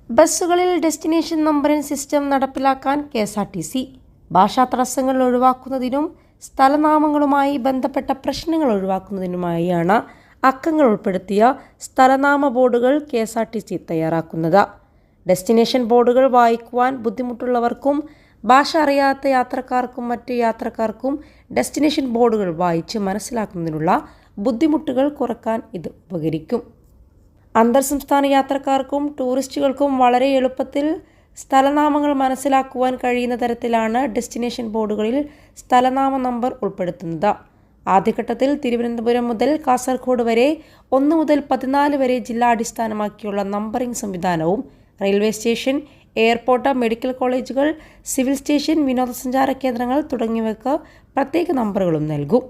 ബസ്സുകളിൽ destination numbering system നടപ്പിലാക്കാൻ KSRTC. ഭാഷാ തടസ്സങ്ങൾ ഒഴിവാക്കുന്നതിനും സ്ഥലനാമങ്ങളുമായി ബന്ധപ്പെട്ട പ്രശ്നങ്ങൾ ഒഴിവാക്കുന്നതിനുമായാണ് അക്കങ്ങൾ ഉൾപ്പെടുത്തിയ സ്ഥലനാമ ബോർഡുകൾ KSRTC തയ്യാറാക്കുന്നത്. ഡെസ്റ്റിനേഷൻ ബോർഡുകൾ വായിക്കുവാൻ ബുദ്ധിമുട്ടുള്ളവർക്കും ഭാഷ അറിയാത്ത യാത്രക്കാർക്കും മറ്റ് യാത്രക്കാർക്കും ഡെസ്റ്റിനേഷൻ ബോർഡുകൾ വായിച്ച് മനസ്സിലാക്കുന്നതിനുള്ള ബുദ്ധിമുട്ടുകൾ കുറക്കാൻ ഇത് ഉപകരിക്കും. അന്തർ സംസ്ഥാന യാത്രക്കാർക്കും ടൂറിസ്റ്റുകൾക്കും വളരെ എളുപ്പത്തിൽ സ്ഥലനാമങ്ങൾ മനസ്സിലാക്കുവാൻ കഴിയുന്ന തരത്തിലാണ് ഡെസ്റ്റിനേഷൻ ബോർഡുകളിൽ സ്ഥലനാമ നമ്പർ ഉൾപ്പെടുത്തുന്നത്. ആദ്യഘട്ടത്തിൽ തിരുവനന്തപുരം മുതൽ കാസർഗോഡ് വരെ 1 മുതൽ 14 വരെ ജില്ലാ അടിസ്ഥാനമാക്കിയുള്ള നമ്പറിംഗ് സംവിധാനവും റെയിൽവേ സ്റ്റേഷൻ, എയർപോർട്ട്, മെഡിക്കൽ കോളേജുകൾ, സിവിൽ സ്റ്റേഷൻ, വിനോദസഞ്ചാര കേന്ദ്രങ്ങൾ തുടങ്ങിയവയ്ക്ക് പ്രത്യേക നമ്പറുകളും നൽകും.